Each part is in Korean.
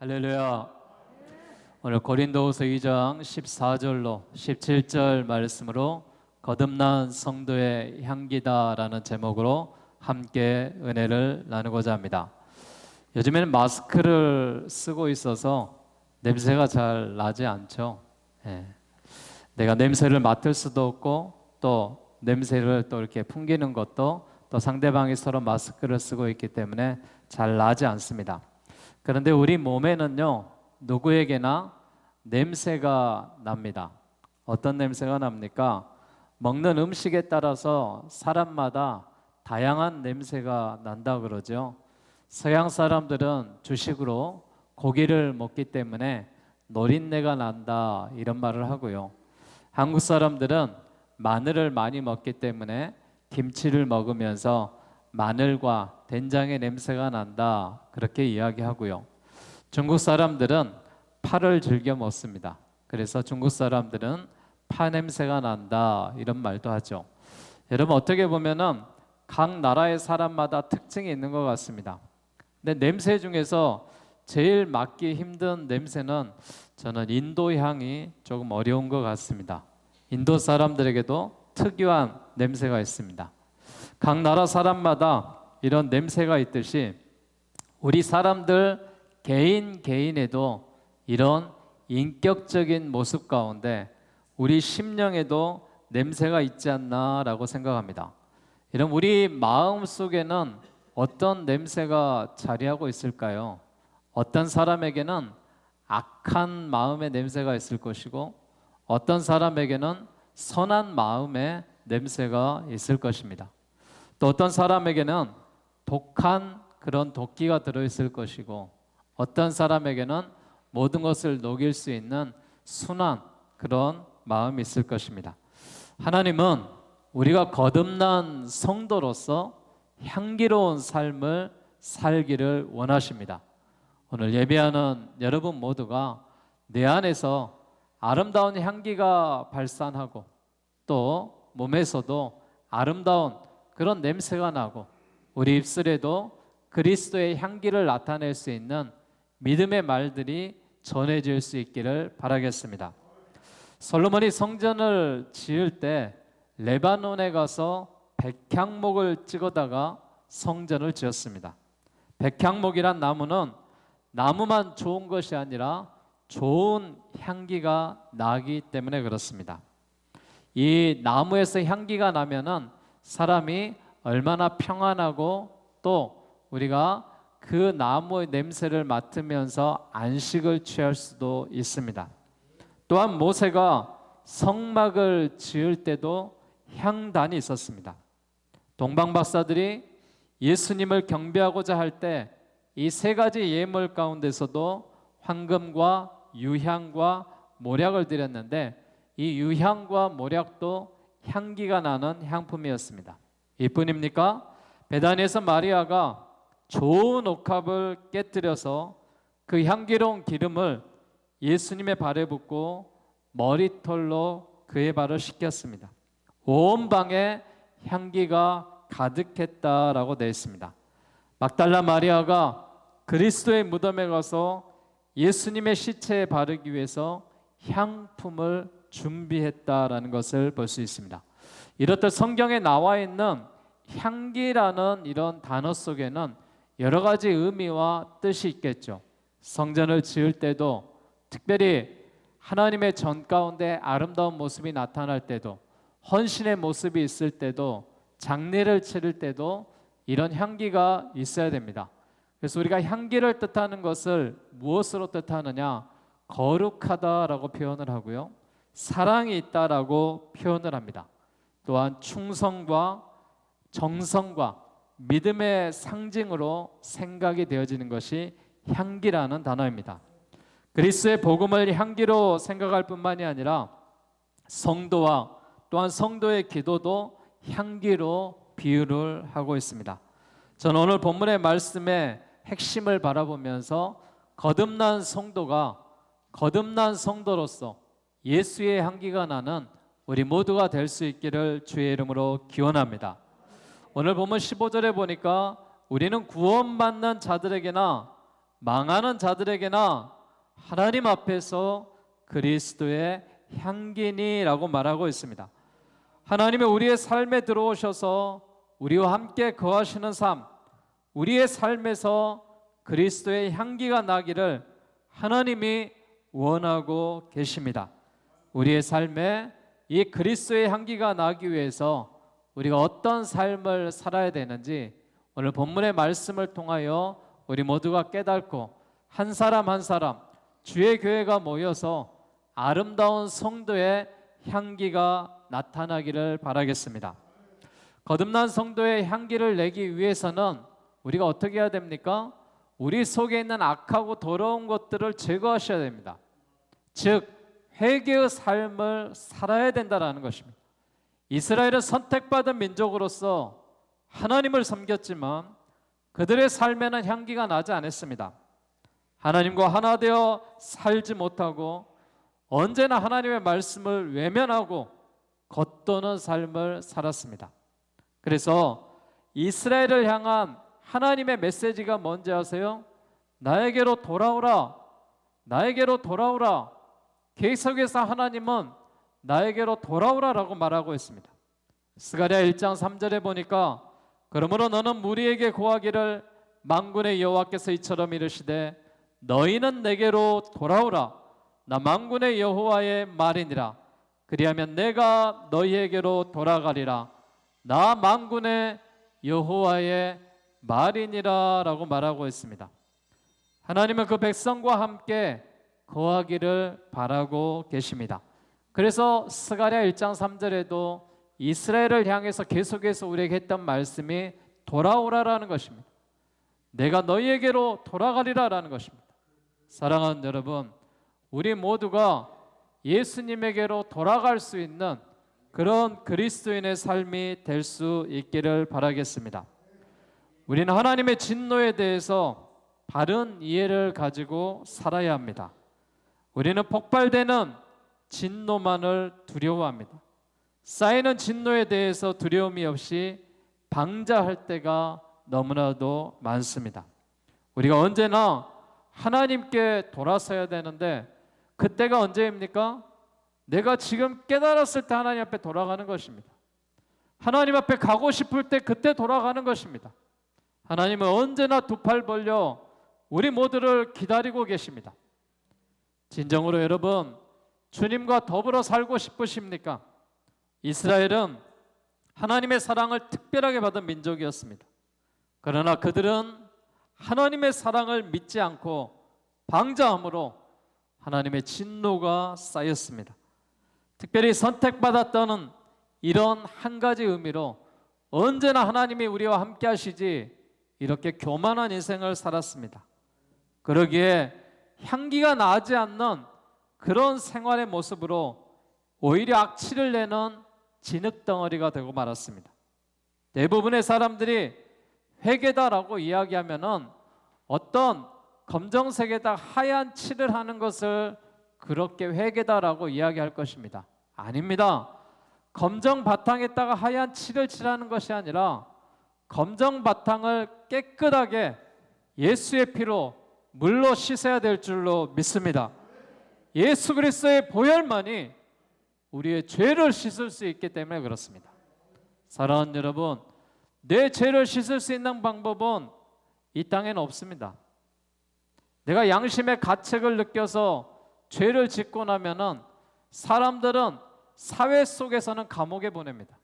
할렐루야. 오늘 고린도후서 2장 14절로 17절 말씀으로 거듭난 성도의 향기다라는 제목으로 함께 은혜를 나누고자 합니다. 요즘에는 마스크를 쓰고 있어서 냄새가 잘 나지 않죠. 내가 냄새를 맡을 수도 없고 또 냄새를 또 이렇게 풍기는 것도 또 상대방이 서로 마스크를 쓰고 있기 때문에 잘 나지 않습니다. 그런데 우리 몸에는요, 누구에게나 냄새가 납니다. 어떤 냄새가 납니까? 먹는 음식에 따라서 사람마다 다양한 냄새가 난다 그러죠. 서양 사람들은 주식으로 고기를 먹기 때문에 노린내가 난다 이런 말을 하고요. 한국 사람들은 마늘을 많이 먹기 때문에 김치를 먹으면서 마늘과 된장의 냄새가 난다 그렇게 이야기하고요. 중국 사람들은 파를 즐겨 먹습니다. 그래서 중국 사람들은 파 냄새가 난다 이런 말도 하죠. 여러분 어떻게 보면은 각 나라의 사람마다 특징이 있는 것 같습니다. 근데 냄새 중에서 제일 맡기 힘든 냄새는 저는 인도 향이 조금 어려운 것 같습니다. 인도 사람들에게도 특유한 냄새가 있습니다. 각 나라 사람마다 이런 냄새가 있듯이 우리 사람들 개인에도 이런 인격적인 모습 가운데 우리 심령에도 냄새가 있지 않나라고 생각합니다. 이런 우리 마음 속에는 어떤 냄새가 자리하고 있을까요? 어떤 사람에게는 악한 마음의 냄새가 있을 것이고 어떤 사람에게는 선한 마음의 냄새가 있을 것입니다. 또 어떤 사람에게는 독한 그런 도끼가 들어있을 것이고 어떤 사람에게는 모든 것을 녹일 수 있는 순한 그런 마음이 있을 것입니다. 하나님은 우리가 거듭난 성도로서 향기로운 삶을 살기를 원하십니다. 오늘 예배하는 여러분 모두가 내 안에서 아름다운 향기가 발산하고 또 몸에서도 아름다운 그런 냄새가 나고 우리 입술에도 그리스도의 향기를 나타낼 수 있는 믿음의 말들이 전해질 수 있기를 바라겠습니다. 솔로몬이 성전을 지을 때 레바논에 가서 백향목을 찍어다가 성전을 지었습니다. 백향목이란 나무는 나무만 좋은 것이 아니라 좋은 향기가 나기 때문에 그렇습니다. 이 나무에서 향기가 나면은 사람이 얼마나 평안하고 또 우리가 그 나무의 냄새를 맡으면서 안식을 취할 수도 있습니다. 또한 모세가 성막을 지을 때도 향단이 있었습니다. 동방 박사들이 예수님을 경배하고자 할 때 이 세 가지 예물 가운데서도 황금과 유향과 모략을 드렸는데 이 유향과 모략도 향기가 나는 향품이었습니다. 이뿐입니까? 베다니에서 마리아가 좋은 옥합을 깨뜨려서 그 향기로운 기름을 예수님의 발에 붓고 머리털로 그의 발을 씻겼습니다. 온 방에 향기가 가득했다라고 되어 있습니다. 막달라 마리아가 그리스도의 무덤에 가서 예수님의 시체에 바르기 위해서 향품을 준비했다라는 것을 볼 수 있습니다. 이렇듯 성경에 나와 있는 향기라는 이런 단어 속에는 여러 가지 의미와 뜻이 있겠죠. 성전을 지을 때도 특별히 하나님의 전 가운데 아름다운 모습이 나타날 때도 헌신의 모습이 있을 때도 장례를 치를 때도 이런 향기가 있어야 됩니다. 그래서 우리가 향기를 뜻하는 것을 무엇으로 뜻하느냐? 거룩하다라고 표현을 하고요. 사랑이 있다라고 표현을 합니다. 또한 충성과 정성과 믿음의 상징으로 생각이 되어지는 것이 향기라는 단어입니다. 그리스도의 복음을 향기로 생각할 뿐만이 아니라 성도와 또한 성도의 기도도 향기로 비유를 하고 있습니다. 저는 오늘 본문의 말씀의 핵심을 바라보면서 거듭난 성도가 거듭난 성도로서 예수의 향기가 나는 우리 모두가 될 수 있기를 주의 이름으로 기원합니다. 오늘 보면 15절에 보니까 우리는 구원받는 자들에게나 망하는 자들에게나 하나님 앞에서 그리스도의 향기니라고 말하고 있습니다. 하나님이 우리의 삶에 들어오셔서 우리와 함께 거하시는 삶, 우리의 삶에서 그리스도의 향기가 나기를 하나님이 원하고 계십니다. 우리의 삶에 이 그리스도의 향기가 나기 위해서 우리가 어떤 삶을 살아야 되는지 오늘 본문의 말씀을 통하여 우리 모두가 깨닫고 한 사람 한 사람 주의 교회가 모여서 아름다운 성도의 향기가 나타나기를 바라겠습니다. 거듭난 성도의 향기를 내기 위해서는 우리가 어떻게 해야 됩니까? 우리 속에 있는 악하고 더러운 것들을 제거하셔야 됩니다. 즉 회개의 삶을 살아야 된다는 것입니다. 이스라엘은 선택받은 민족으로서 하나님을 섬겼지만 그들의 삶에는 향기가 나지 않았습니다. 하나님과 하나 되어 살지 못하고 언제나 하나님의 말씀을 외면하고 겉도는 삶을 살았습니다. 그래서 이스라엘을 향한 하나님의 메시지가 뭔지 아세요? 나에게로 돌아오라, 나에게로 돌아오라. 계속해서 하나님은 나에게로 돌아오라라고 말하고 있습니다. 스가랴 1장 3절에 보니까 그러므로 너는 무리에게 고하기를 만군의 여호와께서 이처럼 이르시되 너희는 내게로 돌아오라. 나 만군의 여호와의 말이니라. 그리하면 내가 너희에게로 돌아가리라. 나 만군의 여호와의 말이니라 라고 말하고 있습니다. 하나님은 그 백성과 함께 거하기를 바라고 계십니다. 그래서 스가랴 1장 3절에도 이스라엘을 향해서 계속해서 우리에게 했던 말씀이 돌아오라라는 것입니다. 내가 너희에게로 돌아가리라라는 것입니다. 사랑하는 여러분, 우리 모두가 예수님에게로 돌아갈 수 있는 그런 그리스도인의 삶이 될 수 있기를 바라겠습니다. 우리는 하나님의 진노에 대해서 바른 이해를 가지고 살아야 합니다. 우리는 폭발되는 진노만을 두려워합니다. 쌓이는 진노에 대해서 두려움이 없이 방자할 때가 너무나도 많습니다. 우리가 언제나 하나님께 돌아서야 되는데 그때가 언제입니까? 내가 지금 깨달았을 때 하나님 앞에 돌아가는 것입니다. 하나님 앞에 가고 싶을 때 그때 돌아가는 것입니다. 하나님은 언제나 두 팔 벌려 우리 모두를 기다리고 계십니다. 진정으로 여러분, 주님과 더불어 살고 싶으십니까? 이스라엘은 하나님의 사랑을 특별하게 받은 민족이었습니다. 그러나 그들은 하나님의 사랑을 믿지 않고 방자함으로 하나님의 진노가 쌓였습니다. 특별히 선택받았다는 이런 한 가지 의미로 언제나 하나님이 우리와 함께 하시지 이렇게 교만한 인생을 살았습니다. 그러기에 향기가 나지 않는 그런 생활의 모습으로 오히려 악취를 내는 진흙덩어리가 되고 말았습니다. 대부분의 사람들이 회개다라고 이야기하면은 어떤 검정색에다 하얀 칠을 하는 것을 그렇게 회개다라고 이야기할 것입니다. 아닙니다. 검정 바탕에다가 하얀 칠을 칠하는 것이 아니라 검정 바탕을 깨끗하게 예수의 피로 물로 씻어야 될 줄로 믿습니다. 예수 그리스도의 보혈만이 우리의 죄를 씻을 수 있기 때문에 그렇습니다. 사랑하는 여러분, 내 죄를 씻을 수 있는 방법은 이 땅에는 없습니다. 내가 양심의 가책을 느껴서 죄를 짓고 나면은 사람들은 사회 속에서는 감옥에 보냅니다.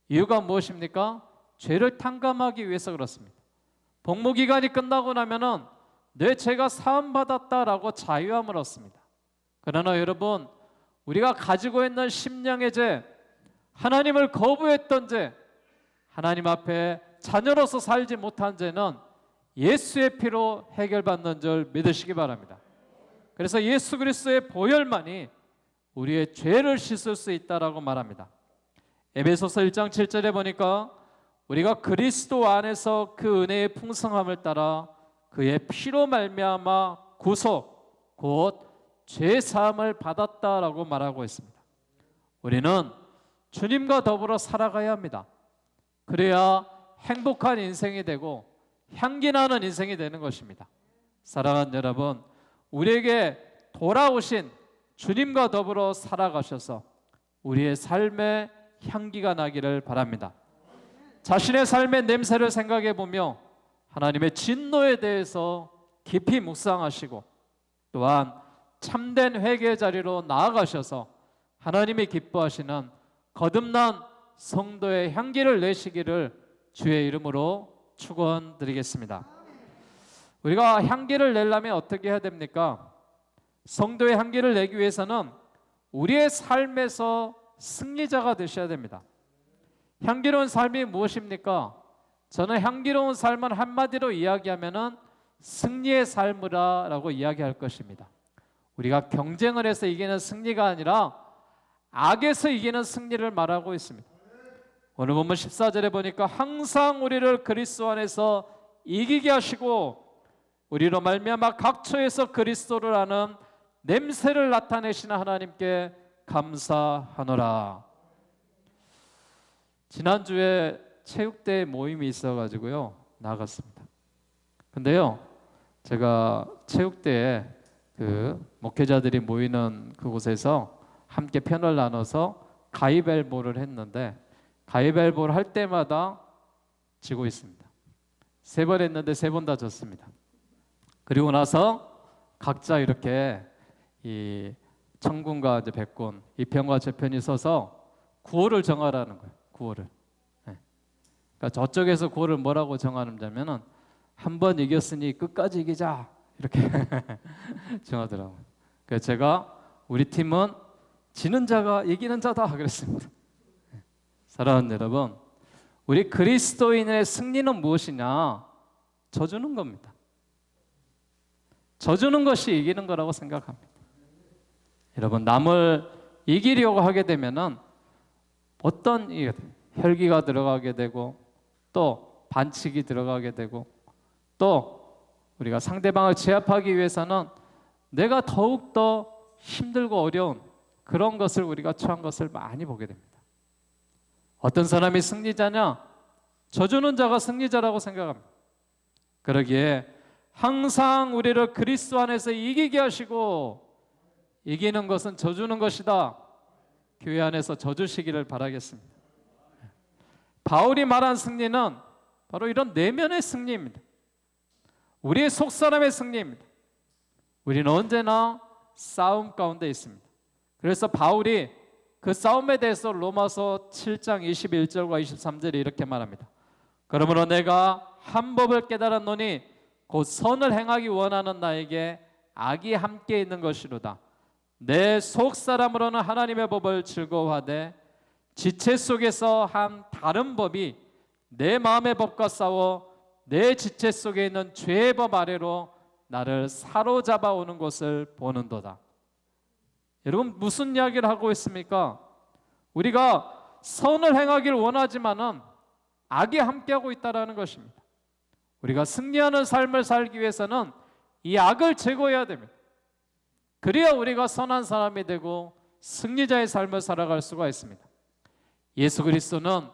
이유가 무엇입니까? 죄를 탕감하기 위해서 그렇습니다. 복무기간이 끝나고 나면은 내 죄가 사함받았다라고 자유함을 얻습니다. 그러나 여러분, 우리가 가지고 있는 심령의 죄, 하나님을 거부했던 죄, 하나님 앞에 자녀로서 살지 못한 죄는 예수의 피로 해결받는 줄 믿으시기 바랍니다. 그래서 예수 그리스도의 보혈만이 우리의 죄를 씻을 수 있다라고 말합니다. 에베소서 1장 7절에 보니까 우리가 그리스도 안에서 그 은혜의 풍성함을 따라 그의 피로 말미암아 구속 곧 죄 사함을 받았다라고 말하고 있습니다. 우리는 주님과 더불어 살아가야 합니다. 그래야 행복한 인생이 되고 향기 나는 인생이 되는 것입니다. 사랑하는 여러분, 우리에게 돌아오신 주님과 더불어 살아가셔서 우리의 삶에 향기가 나기를 바랍니다. 자신의 삶의 냄새를 생각해 보며 하나님의 진노에 대해서 깊이 묵상하시고 또한 참된 회개의 자리로 나아가셔서 하나님이 기뻐하시는 거듭난 성도의 향기를 내시기를 주의 이름으로 축원드리겠습니다. 우리가 향기를 내려면 어떻게 해야 됩니까? 성도의 향기를 내기 위해서는 우리의 삶에서 승리자가 되셔야 됩니다. 향기로운 삶이 무엇입니까? 저는 향기로운 삶은 한마디로 이야기하면은 승리의 삶이라고 이야기할 것입니다. 우리가 경쟁을 해서 이기는 승리가 아니라 악에서 이기는 승리를 말하고 있습니다. 오늘 본문 14절에 보니까 항상 우리를 그리스도 안에서 이기게 하시고 우리로 말미암아 각처에서 그리스도를 아는 냄새를 나타내시는 하나님께 감사하노라. 지난주에 체육대 모임이 있어가지고요 나갔습니다. 근데요 제가 체육대에 그 목회자들이 모이는 그곳에서 함께 편을 나눠서 가위바위보를 했는데 가위바위보를 할 때마다 지고 있습니다. 3번 했는데 3번 다 졌습니다. 그리고 나서 각자 이렇게 이 청군과 이제 백군 이편과 저편이 서서 구호를 정하라는 거예요. 구호를. 네. 그러니까 저쪽에서 구호를 뭐라고 정하냐면은 한 번 이겼으니 끝까지 이기자 이렇게 정하더라고요. 그래서 제가 우리 팀은 지는 자가 이기는 자다 그랬습니다. 사랑하는 여러분, 우리 그리스도인의 승리는 무엇이냐? 져주는 겁니다. 져주는 것이 이기는 거라고 생각합니다. 여러분, 남을 이기려고 하게 되면은 어떤 혈기가 들어가게 되고 또 반칙이 들어가게 되고 또 우리가 상대방을 제압하기 위해서는 내가 더욱더 힘들고 어려운 그런 것을 우리가 처한 것을 많이 보게 됩니다. 어떤 사람이 승리자냐? 져주는 자가 승리자라고 생각합니다. 그러기에 항상 우리를 그리스도 안에서 이기게 하시고 이기는 것은 져주는 것이다. 교회 안에서 져주시기를 바라겠습니다. 바울이 말한 승리는 바로 이런 내면의 승리입니다. 우리의 속사람의 승리입니다. 우리는 언제나 싸움 가운데 있습니다. 그래서 바울이 그 싸움에 대해서 로마서 7장 21절과 23절에 이렇게 말합니다. 그러므로 내가 한 법을 깨달았노니 곧 선을 행하기 원하는 나에게 악이 함께 있는 것이로다. 내 속사람으로는 하나님의 법을 즐거워하되 지체 속에서 한 다른 법이 내 마음의 법과 싸워 내 지체 속에 있는 죄의 법 아래로 나를 사로잡아 오는 것을 보는도다. 여러분, 무슨 이야기를 하고 있습니까? 우리가 선을 행하길 원하지만은 악이 함께하고 있다는 것입니다. 우리가 승리하는 삶을 살기 위해서는 이 악을 제거해야 됩니다. 그래야 우리가 선한 사람이 되고 승리자의 삶을 살아갈 수가 있습니다. 예수 그리스도는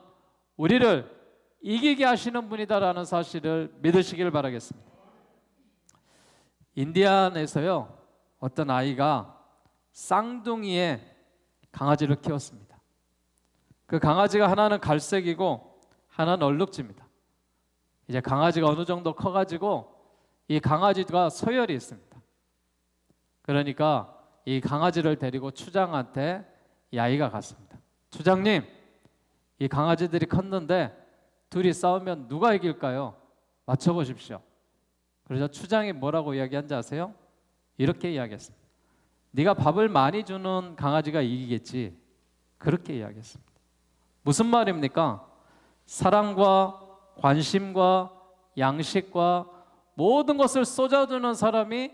우리를 이기게 하시는 분이다라는 사실을 믿으시길 바라겠습니다. 인디안에서요 어떤 아이가 쌍둥이의 강아지를 키웠습니다. 그 강아지가 하나는 갈색이고 하나는 얼룩집니다. 이제 강아지가 어느 정도 커가지고 이 강아지가 소열이 있습니다. 그러니까 이 강아지를 데리고 추장한테 이 아이가 갔습니다. 추장님, 이 강아지들이 컸는데 둘이 싸우면 누가 이길까요? 맞춰보십시오. 그래서 추장이 뭐라고 이야기한지 아세요? 이렇게 이야기했습니다. 네가 밥을 많이 주는 강아지가 이기겠지. 그렇게 이야기했습니다. 무슨 말입니까? 사랑과 관심과 양식과 모든 것을 쏟아주는 사람이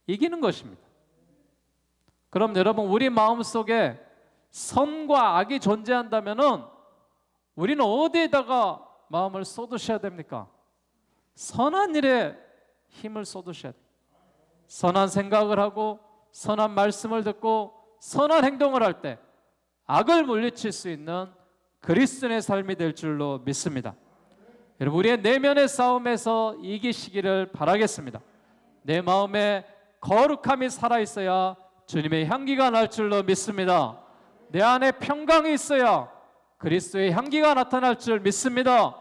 이기는 것입니다. 그럼 여러분, 우리 마음속에 선과 악이 존재한다면은 우리는 어디에다가 마음을 쏟으셔야 됩니까? 선한 일에 힘을 쏟으셔야 돼요. 선한 생각을 하고 선한 말씀을 듣고 선한 행동을 할 때 악을 물리칠 수 있는 그리스도인의 삶이 될 줄로 믿습니다. 여러분, 우리의 내면의 싸움에서 이기시기를 바라겠습니다. 내 마음에 거룩함이 살아있어야 주님의 향기가 날 줄로 믿습니다. 내 안에 평강이 있어야 그리스도의 향기가 나타날 줄 믿습니다.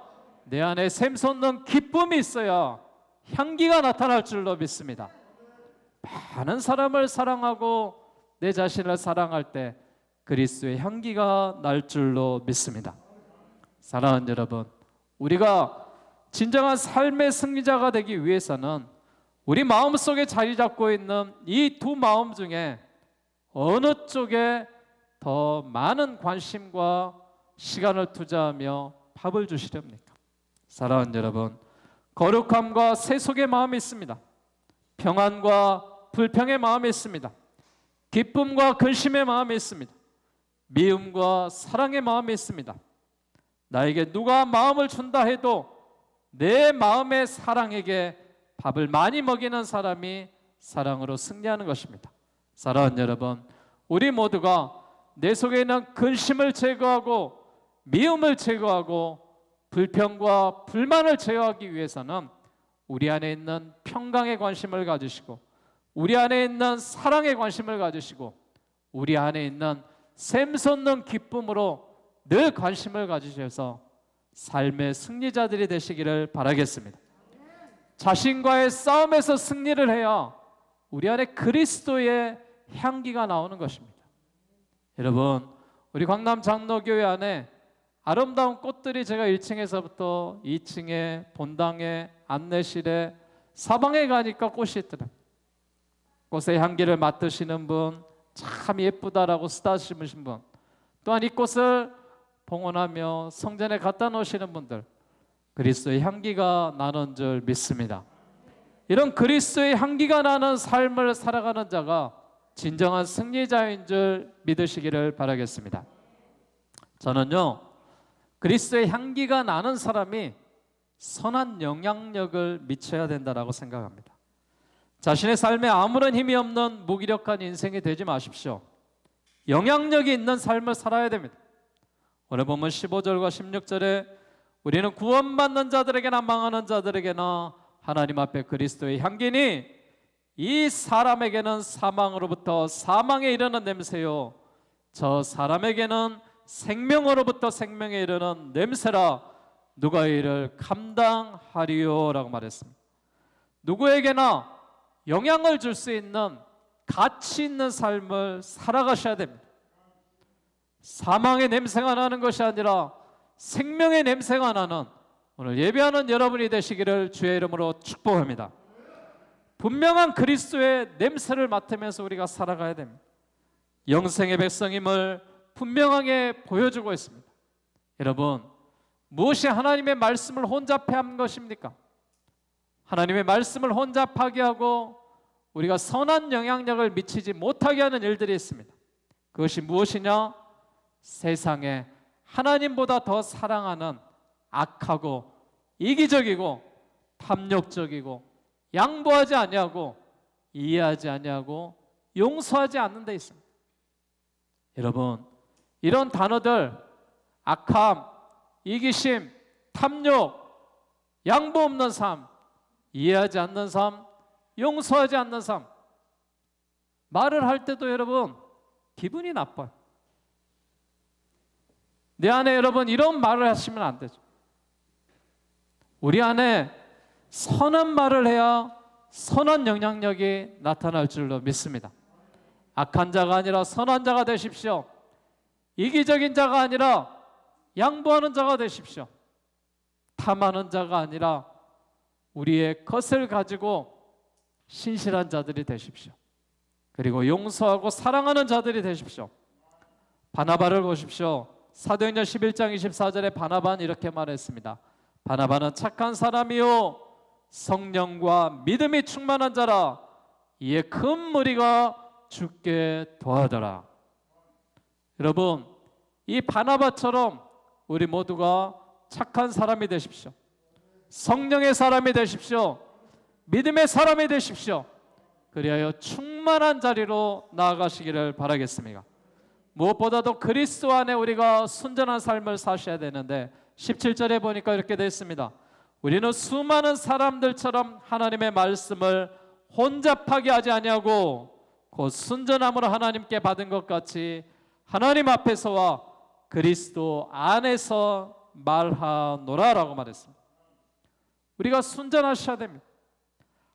내 안에 샘솟는 기쁨이 있어야 향기가 나타날 줄로 믿습니다. 많은 사람을 사랑하고 내 자신을 사랑할 때 그리스도의 향기가 날 줄로 믿습니다. 사랑하는 여러분, 우리가 진정한 삶의 승리자가 되기 위해서는 우리 마음속에 자리 잡고 있는 이 두 마음 중에 어느 쪽에 더 많은 관심과 시간을 투자하며 밥을 주시렵니까? 사랑하는 여러분, 거룩함과 세속의 마음이 있습니다. 평안과 불평의 마음이 있습니다. 기쁨과 근심의 마음이 있습니다. 미움과 사랑의 마음이 있습니다. 나에게 누가 마음을 준다 해도 내 마음의 사랑에게 밥을 많이 먹이는 사람이 사랑으로 승리하는 것입니다. 사랑하는 여러분, 우리 모두가 내 속에 있는 근심을 제거하고 미움을 제거하고 불평과 불만을 제어하기 위해서는 우리 안에 있는 평강에 관심을 가지시고 우리 안에 있는 사랑에 관심을 가지시고 우리 안에 있는 샘솟는 기쁨으로 늘 관심을 가지셔서 삶의 승리자들이 되시기를 바라겠습니다. 자신과의 싸움에서 승리를 해야 우리 안에 그리스도의 향기가 나오는 것입니다. 여러분, 우리 광남 장로교회 안에 아름다운 꽃들이 제가 1층에서부터 2층에 본당에 안내실에 사방에 가니까 꽃이 있더라고요. 꽃의 향기를 맡으시는 분, 참 예쁘다라고 쓰다시신 분, 또한 이 꽃을 봉헌하며 성전에 갖다 놓으시는 분들, 그리스도의 향기가 나는 줄 믿습니다. 이런 그리스도의 향기가 나는 삶을 살아가는 자가 진정한 승리자인 줄 믿으시기를 바라겠습니다. 저는요, 그리스도의 향기가 나는 사람이 선한 영향력을 미쳐야 된다고 생각합니다. 자신의 삶에 아무런 힘이 없는 무기력한 인생이 되지 마십시오. 영향력이 있는 삶을 살아야 됩니다. 오늘 보면 15절과 16절에 우리는 구원받는 자들에게나 망하는 자들에게나 하나님 앞에 그리스도의 향기니 이 사람에게는 사망으로부터 사망에 이르는 냄새요 저 사람에게는 생명으로부터 생명에 이르는 냄새라 누가 이를 감당하리요 라고 말했습니다. 누구에게나 영향을 줄 수 있는 가치 있는 삶을 살아가셔야 됩니다. 사망의 냄새가 나는 것이 아니라 생명의 냄새가 나는 오늘 예배하는 여러분이 되시기를 주의 이름으로 축복합니다. 분명한 그리스도의 냄새를 맡으면서 우리가 살아가야 됩니다. 영생의 백성임을 분명하게 보여주고 있습니다. 여러분, 무엇이 하나님의 말씀을 혼잡해 한 것입니까? 하나님의 말씀을 혼잡하게 하고 우리가 선한 영향력을 미치지 못하게 하는 일들이 있습니다. 그것이 무엇이냐? 세상에 하나님보다 더 사랑하는 악하고 이기적이고 탐욕적이고 양보하지 아니하고 이해하지 아니하고 용서하지 않는 데 있습니다. 여러분, 이런 단어들 악함, 이기심, 탐욕, 양보 없는 삶, 이해하지 않는 삶, 용서하지 않는 삶, 말을 할 때도 여러분 기분이 나빠요. 내 안에 여러분 이런 말을 하시면 안 되죠. 우리 안에 선한 말을 해야 선한 영향력이 나타날 줄로 믿습니다. 악한 자가 아니라 선한 자가 되십시오. 이기적인 자가 아니라 양보하는 자가 되십시오. 탐하는 자가 아니라 우리의 것을 가지고 신실한 자들이 되십시오. 그리고 용서하고 사랑하는 자들이 되십시오. 바나바를 보십시오. 사도행전 11장 24절에 바나바는 이렇게 말했습니다. 바나바는 착한 사람이요 성령과 믿음이 충만한 자라 이에 큰 무리가 죽게 도하더라. 여러분, 이 바나바처럼 우리 모두가 착한 사람이 되십시오. 성령의 사람이 되십시오. 믿음의 사람이 되십시오. 그리하여 충만한 자리로 나아가시기를 바라겠습니다. 무엇보다도 그리스도 안에 우리가 순전한 삶을 사셔야 되는데 17절에 보니까 이렇게 되어 있습니다. 우리는 수많은 사람들처럼 하나님의 말씀을 혼잡하게 하지 아니하고 곧 순전함으로 하나님께 받은 것 같이 하나님 앞에서와 그리스도 안에서 말하노라라고 말했습니다. 우리가 순전하셔야 됩니다.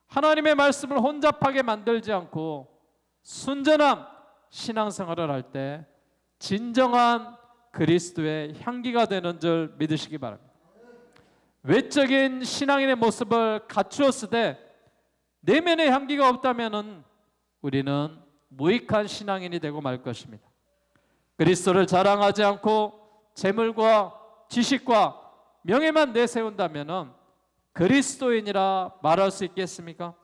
하나님의 말씀을 혼잡하게 만들지 않고 순전한 신앙생활을 할 때 진정한 그리스도의 향기가 되는 줄 믿으시기 바랍니다. 외적인 신앙인의 모습을 갖추었을 때 내면의 향기가 없다면 우리는 무익한 신앙인이 되고 말 것입니다. 그리스도를 자랑하지 않고 재물과 지식과 명예만 내세운다면 그리스도인이라 말할 수 있겠습니까?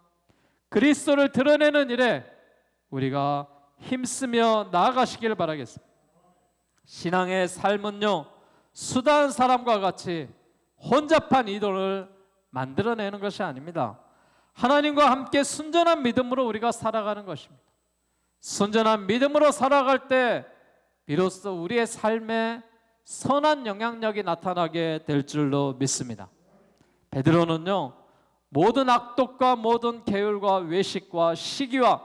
그리스도를 드러내는 일에 우리가 힘쓰며 나아가시길 바라겠습니다. 신앙의 삶은요, 수다한 사람과 같이 혼잡한 이도를 만들어내는 것이 아닙니다. 하나님과 함께 순전한 믿음으로 우리가 살아가는 것입니다. 순전한 믿음으로 살아갈 때 비로소 우리의 삶에 선한 영향력이 나타나게 될 줄로 믿습니다. 베드로는요, 모든 악독과 모든 계율과 외식과 시기와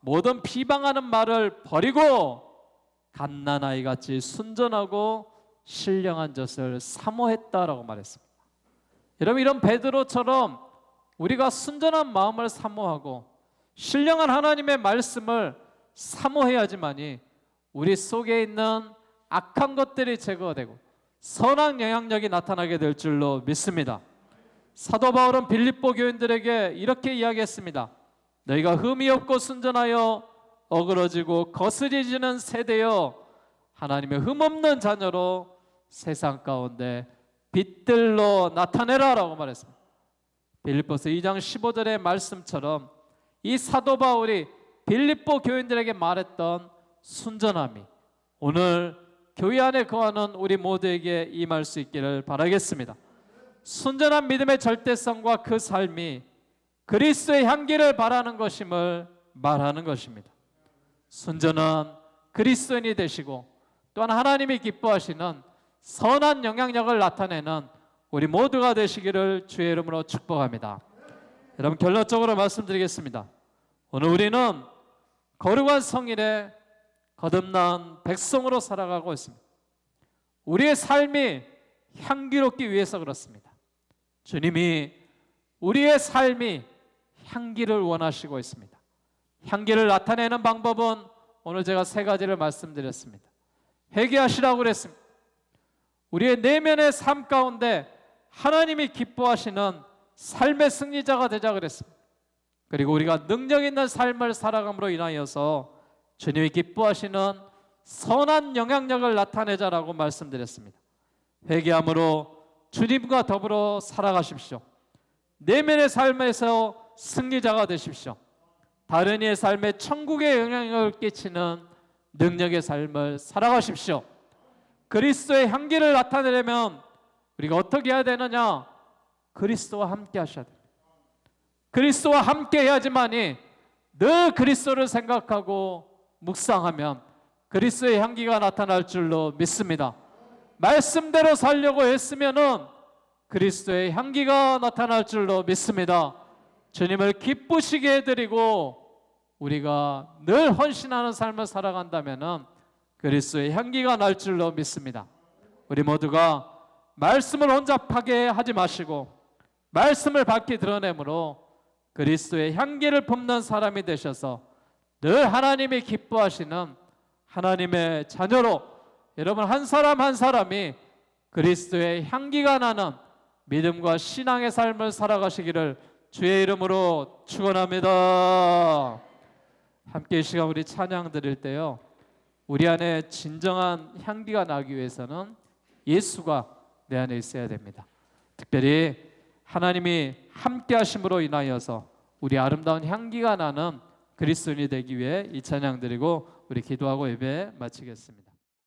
모든 비방하는 말을 버리고 갓난아이 같이 순전하고 신령한 젖을 사모했다라고 말했습니다. 여러분, 이런 베드로처럼 우리가 순전한 마음을 사모하고 신령한 하나님의 말씀을 사모해야지만이 우리 속에 있는 악한 것들이 제거되고 선한 영향력이 나타나게 될 줄로 믿습니다. 사도 바울은 빌립보 교인들에게 이렇게 이야기했습니다. 너희가 흠이 없고 순전하여 어그러지고 거스리지는 세대여 하나님의 흠없는 자녀로 세상 가운데 빛들로 나타내라 라고 말했습니다. 빌립보서 2장 15절의 말씀처럼 이 사도 바울이 빌립보 교인들에게 말했던 순전함이 오늘 교회 안에 거하는 우리 모두에게 임할 수 있기를 바라겠습니다. 순전한 믿음의 절대성과 그 삶이 그리스도의 향기를 바라는 것임을 말하는 것입니다. 순전한 그리스도인이 되시고 또한 하나님이 기뻐하시는 선한 영향력을 나타내는 우리 모두가 되시기를 주의 이름으로 축복합니다. 여러분, 결론적으로 말씀드리겠습니다. 오늘 우리는 거룩한 성일에 거듭난 백성으로 살아가고 있습니다. 우리의 삶이 향기롭기 위해서 그렇습니다. 주님이 우리의 삶이 향기를 원하시고 있습니다. 향기를 나타내는 방법은 오늘 제가 3가지를 말씀드렸습니다. 회개하시라고 그랬습니다. 우리의 내면의 삶 가운데 하나님이 기뻐하시는 삶의 승리자가 되자 그랬습니다. 그리고 우리가 능력 있는 삶을 살아감으로 인하여서 주님이 기뻐하시는 선한 영향력을 나타내자라고 말씀드렸습니다. 회개함으로 주님과 더불어 살아가십시오. 내면의 삶에서 승리자가 되십시오. 다른 이의 삶에 천국의 영향력을 끼치는 능력의 삶을 살아가십시오. 그리스도의 향기를 나타내려면 우리가 어떻게 해야 되느냐? 그리스도와 함께 하셔야 돼요. 그리스도와 함께 해야지만이 늘 그리스도를 생각하고 묵상하면 그리스도의 향기가 나타날 줄로 믿습니다. 말씀대로 살려고 했으면은 그리스도의 향기가 나타날 줄로 믿습니다. 주님을 기쁘시게 해드리고 우리가 늘 헌신하는 삶을 살아간다면은 그리스도의 향기가 날 줄로 믿습니다. 우리 모두가 말씀을 혼잡하게 하지 마시고 말씀을 밝히 드러내므로 그리스도의 향기를 품는 사람이 되셔서 늘 하나님이 기뻐하시는 하나님의 자녀로 여러분 한 사람 한 사람이 그리스도의 향기가 나는 믿음과 신앙의 삶을 살아가시기를 주의 이름으로 축원합니다. 함께 이 시간 우리 찬양 드릴 때요, 우리 안에 진정한 향기가 나기 위해서는 예수가 내 안에 있어야 됩니다. 특별히 하나님이 함께 하심으로 인하여서 우리 아름다운 향기가 나는 그리스도인이 되기 위해 이 찬양 드리고 우리 기도하고 예배 마치겠습니다.